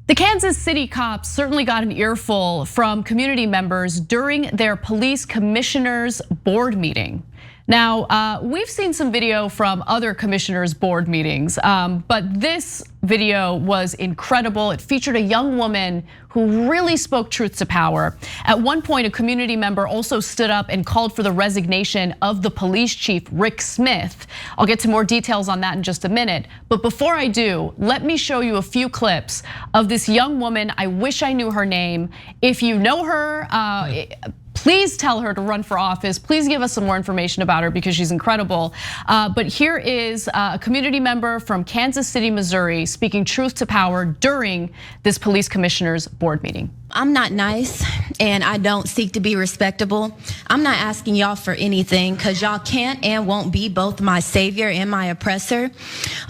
The Kansas City cops certainly got an earful from community members during their police commissioners board meeting. Now, we've seen some video from other commissioners board meetings, but this video was incredible. It featured a young woman who really spoke truth to power. At one point, a community member also stood up and called for the resignation of the police chief, Rick Smith. I'll get to more details on that in just a minute. But before I do, let me show you a few clips of this young woman. I wish I knew her name. If you know her, please tell her to run for office. Please give us some more information about her because she's incredible. But here is a community member from Kansas City, Missouri, speaking truth to power during this police commissioner's board meeting. I'm not nice and I don't seek to be respectable. I'm not asking y'all for anything because y'all can't and won't be both my savior and my oppressor.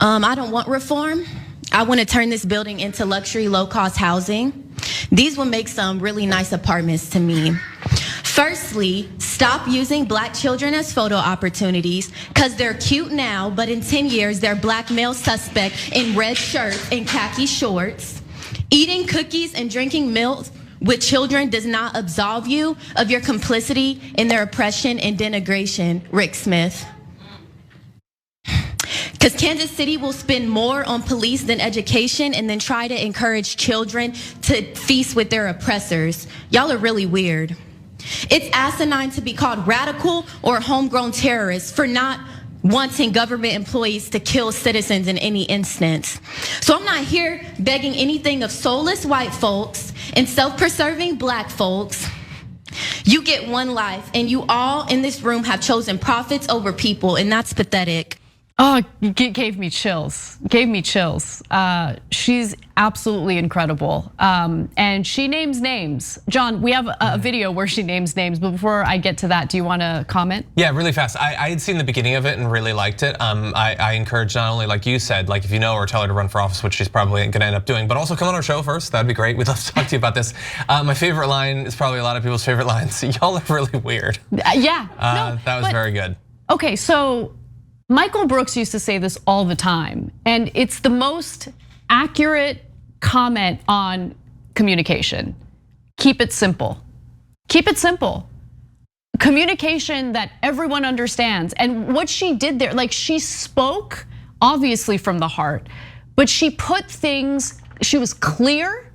I don't want reform. I want to turn this building into luxury, low-cost housing. These will make some really nice apartments to me. Firstly, stop using black children as photo opportunities because they're cute now, but in 10 years, they're black male suspect in red shirts and khaki shorts. Eating cookies and drinking milk with children does not absolve you of your complicity in their oppression and denigration, Rick Smith. Because Kansas City will spend more on police than education and then try to encourage children to feast with their oppressors. Y'all are really weird. It's asinine to be called radical or homegrown terrorists for not wanting government employees to kill citizens in any instance. So I'm not here begging anything of soulless white folks and self-preserving black folks. You get one life and you all in this room have chosen profits over people, and that's pathetic. Oh, it gave me chills, She's absolutely incredible. And she names names. John, we have a video where she names names, but before I get to that, do you wanna comment? Yeah, really fast. I had seen the beginning of it and really liked it. I encourage not only, like you said, like if you know her, tell her to run for office, which she's probably gonna end up doing, but also come on our show first, that'd be great. We'd love to talk to you about this. My favorite line is probably a lot of people's favorite lines. Y'all are really weird. Yeah, that was very good. Okay, so Michael Brooks used to say this all the time, and it's the most accurate comment on communication. Keep it simple. Keep it simple. Communication that everyone understands. And what she did there, like she spoke obviously from the heart, but she put things, she was clear.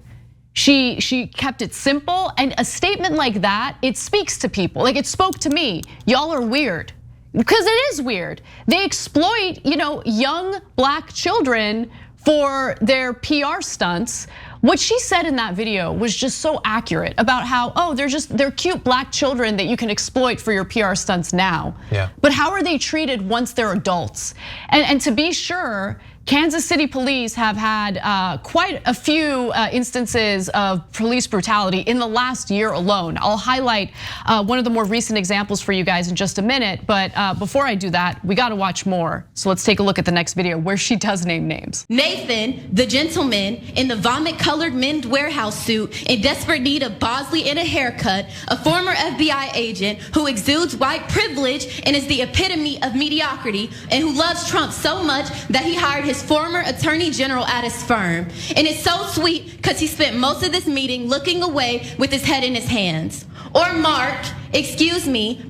She kept it simple, and a statement like that, it speaks to people. Like it spoke to me. Y'all are weird. Because it is weird. They exploit, young black children for their PR stunts. What she said in that video was just so accurate about how, they're cute black children that you can exploit for your PR stunts now. Yeah. But how are they treated once they're adults? And to be sure, Kansas City police have had quite a few instances of police brutality in the last year alone. I'll highlight one of the more recent examples for you guys in just a minute, but before I do that, we gotta watch more. So let's take a look at the next video where she does name names. Nathan, the gentleman in the vomit-colored men's warehouse suit in desperate need of Bosley and a haircut, a former FBI agent who exudes white privilege and is the epitome of mediocrity, and who loves Trump so much that he hired his former attorney general at his firm. And it's so sweet because he spent most of this meeting looking away with his head in his hands. Or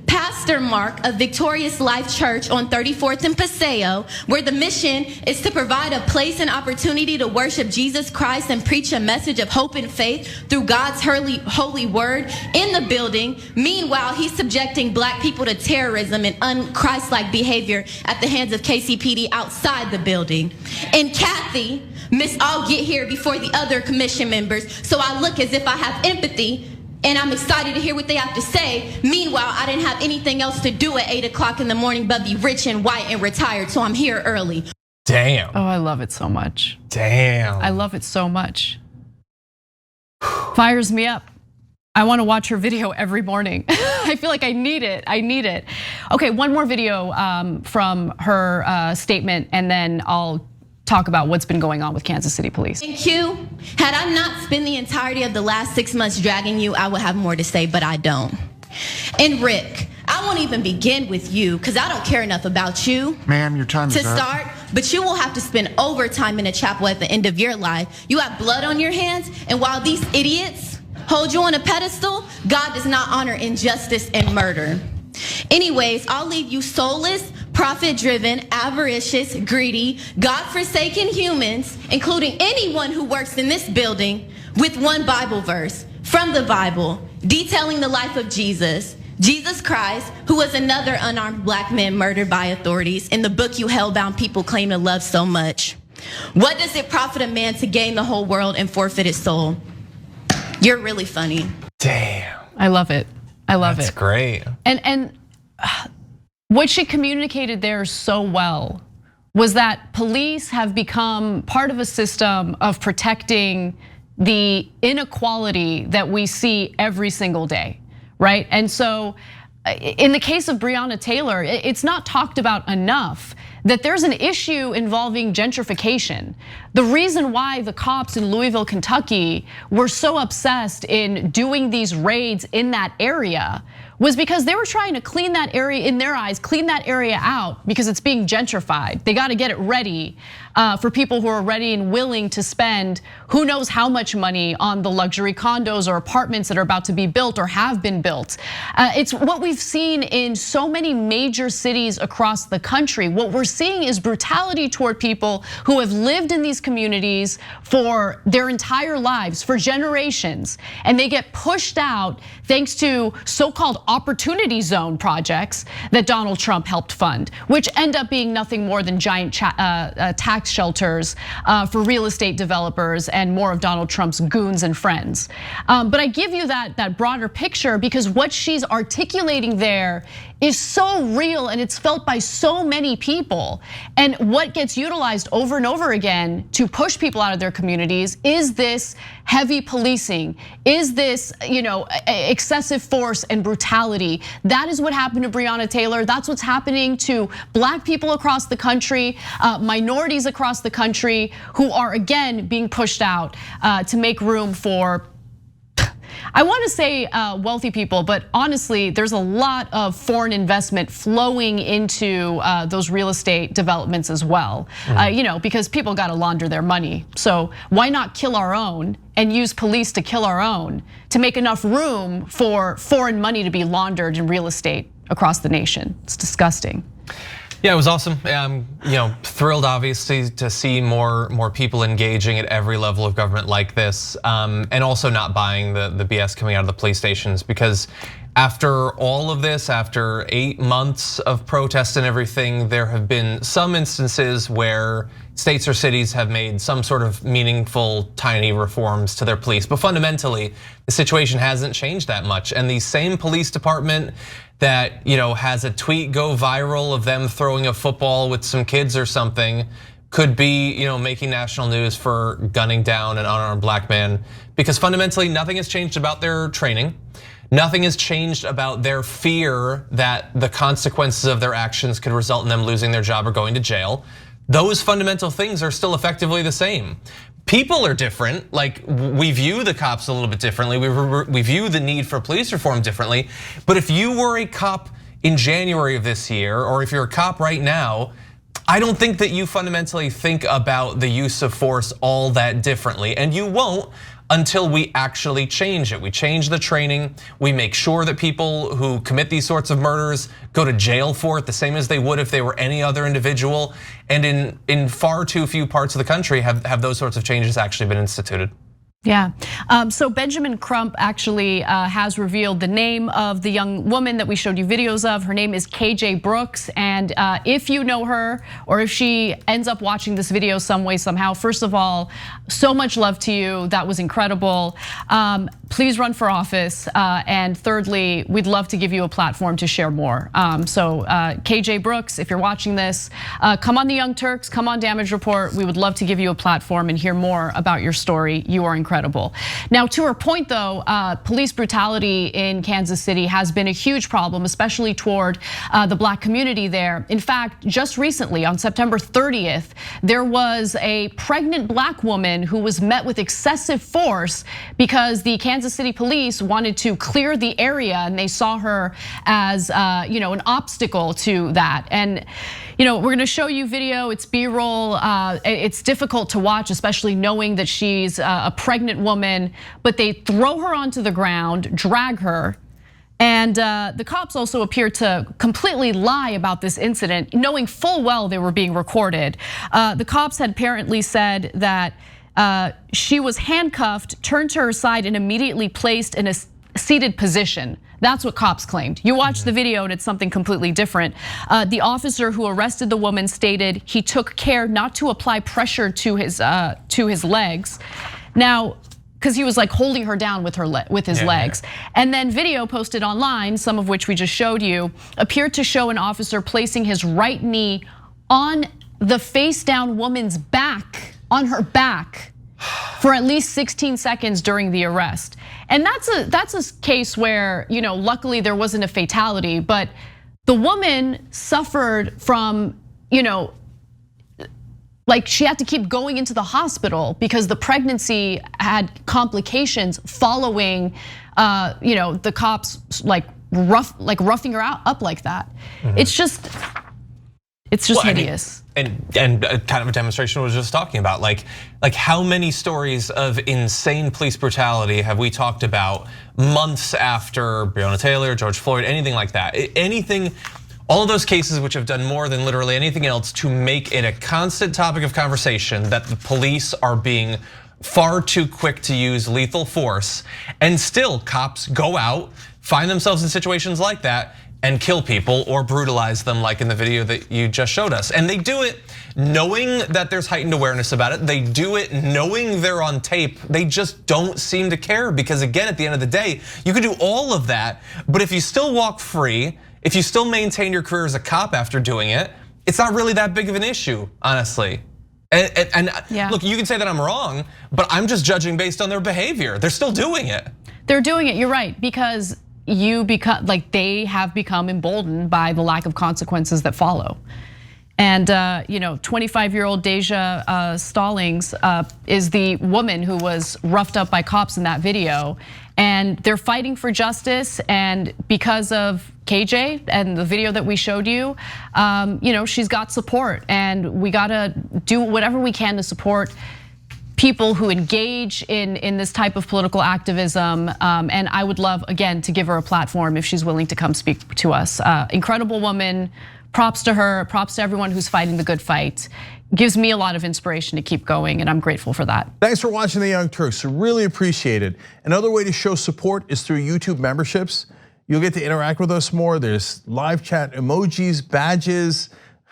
Pastor Mark of Victorious Life Church on 34th and Paseo, where the mission is to provide a place and opportunity to worship Jesus Christ and preach a message of hope and faith through God's holy word in the building. Meanwhile, he's subjecting black people to terrorism and un-Christ-like behavior at the hands of KCPD outside the building. And Kathy, Miss I'll get here before the other commission members, so I look as if I have empathy, and I'm excited to hear what they have to say. Meanwhile, I didn't have anything else to do at 8 o'clock in the morning but be rich and white and retired, so I'm here early. Damn. Oh, I love it so much. Damn. I love it so much. Fires me up. I wanna watch her video every morning. I feel like I need it, Okay, one more video from her statement, and then I'll talk about what's been going on with Kansas City police. Thank you. Had I not spent the entirety of the last 6 months dragging you, I would have more to say, but I don't. And Rick, I won't even begin with you because I don't care enough about you. Ma'am, your time is up. To start, but you will have to spend overtime in a chapel at the end of your life. You have blood on your hands, and while these idiots hold you on a pedestal, God does not honor injustice and murder. Anyways, I'll leave you soulless, profit-driven, avaricious, greedy, God-forsaken humans, including anyone who works in this building, with one Bible verse from the Bible, detailing the life of Jesus Christ, who was another unarmed black man murdered by authorities in the book you hellbound people claim to love so much. What does it profit a man to gain the whole world and forfeit his soul? You're really funny. Damn. I love it. I love it. That's great. And what she communicated there so well was that police have become part of a system of protecting the inequality that we see every single day, right? And so in the case of Breonna Taylor, it's not talked about enough that there's an issue involving gentrification. The reason why the cops in Louisville, Kentucky were so obsessed in doing these raids in that area was because they were trying to clean that area, in their eyes, clean that area out because it's being gentrified. They gotta get it ready for people who are ready and willing to spend who knows how much money on the luxury condos or apartments that are about to be built or have been built. It's what we've seen in so many major cities across the country. What we're seeing is brutality toward people who have lived in these communities for their entire lives, for generations, and they get pushed out thanks to so-called opportunity zone projects that Donald Trump helped fund, which end up being nothing more than giant tax shelters for real estate developers and more of Donald Trump's goons and friends. But I give you that broader picture because what she's articulating there is so real and it's felt by so many people. And what gets utilized over and over again to push people out of their communities is this heavy policing, is this excessive force and brutality. That is what happened to Breonna Taylor. That's what's happening to black people across the country, minorities across the country who are again being pushed out to make room for, I want to say wealthy people, but honestly, there's a lot of foreign investment flowing into those real estate developments as well. Because people got to launder their money. So why not kill our own and use police to kill our own to make enough room for foreign money to be laundered in real estate across the nation? It's disgusting. Yeah, it was awesome. Thrilled obviously to see more people engaging at every level of government like this, and also not buying the BS coming out of the police stations, because after all of this, after 8 months of protests and everything, there have been some instances where states or cities have made some sort of meaningful, tiny reforms to their police. But fundamentally, the situation hasn't changed that much. And the same police department that has a tweet go viral of them throwing a football with some kids or something could be making national news for gunning down an unarmed black man, because fundamentally nothing has changed about their training. Nothing has changed about their fear that the consequences of their actions could result in them losing their job or going to jail. Those fundamental things are still effectively the same. People are different, like we view the cops a little bit differently. We view the need for police reform differently. But if you were a cop in January of this year, or if you're a cop right now, I don't think that you fundamentally think about the use of force all that differently, and you won't until we actually change it. We change the training, we make sure that people who commit these sorts of murders go to jail for it the same as they would if they were any other individual. And in far too few parts of the country have those sorts of changes actually been instituted. Yeah, so Benjamin Crump actually has revealed the name of the young woman that we showed you videos of. Her name is Keiajah Brooks, and if you know her or if she ends up watching this video some way, somehow, first of all, so much love to you. That was incredible. Please run for office, and thirdly, we'd love to give you a platform to share more. So Keiajah Brooks, if you're watching this, come on the Young Turks, come on Damage Report. We would love to give you a platform and hear more about your story. You are incredible. incredible. Now, to her point though, police brutality in Kansas City has been a huge problem, especially toward the Black community there. In fact, just recently on September 30th, there was a pregnant Black woman who was met with excessive force because the Kansas City police wanted to clear the area and they saw her as an obstacle to that. And we're gonna show you video, it's B-roll. It's difficult to watch, especially knowing that she's a pregnant woman, but they throw her onto the ground, drag her. And the cops also appear to completely lie about this incident, knowing full well they were being recorded. The cops had apparently said that she was handcuffed, turned to her side, and immediately placed in a seated position. That's what cops claimed. You watch the video and it's something completely different. The officer who arrested the woman stated he took care not to apply pressure to his legs. Now, because he was like holding her down with his legs. And then video posted online, some of which we just showed you, appeared to show an officer placing his right knee on the face down woman's back, on her back, for at least 16 seconds during the arrest. And that's a case where, luckily there wasn't a fatality, but the woman suffered from, like she had to keep going into the hospital because the pregnancy had complications following, the cops roughing her up like that. It's just hideous. And kind of a demonstration I was just talking about, like how many stories of insane police brutality have we talked about months after Breonna Taylor, George Floyd, anything like that? Anything, all of those cases which have done more than literally anything else to make it a constant topic of conversation that the police are being far too quick to use lethal force, and still cops go out, find themselves in situations like that, and kill people or brutalize them, like in the video that you just showed us. And they do it knowing that there's heightened awareness about it. They do it knowing they're on tape. They just don't seem to care because, again, at the end of the day, you could do all of that, but if you still walk free, if you still maintain your career as a cop after doing it, it's not really that big of an issue, honestly. And look, you can say that I'm wrong, but I'm just judging based on their behavior. They're still doing it. They're doing it, you're right, because they have become emboldened by the lack of consequences that follow. And 25-year-old Deja Stallings is the woman who was roughed up by cops in that video. And they're fighting for justice, and because of KJ and the video that we showed you, she's got support, and we gotta do whatever we can to support people who engage in this type of political activism. And I would love, again, to give her a platform if she's willing to come speak to us. Incredible woman, props to her, props to everyone who's fighting the good fight. Gives me a lot of inspiration to keep going, and I'm grateful for that. Thanks for watching the Young Turks, really appreciate it. Another way to show support is through YouTube memberships. You'll get to interact with us more. There's live chat emojis, badges.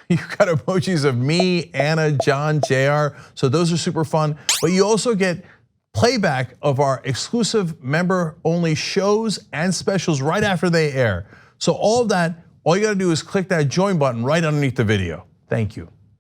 You've got emojis of me, Anna, John, JR, so those are super fun. But you also get playback of our exclusive member-only shows and specials right after they air. So all of that, all you gotta do is click that join button right underneath the video. Thank you.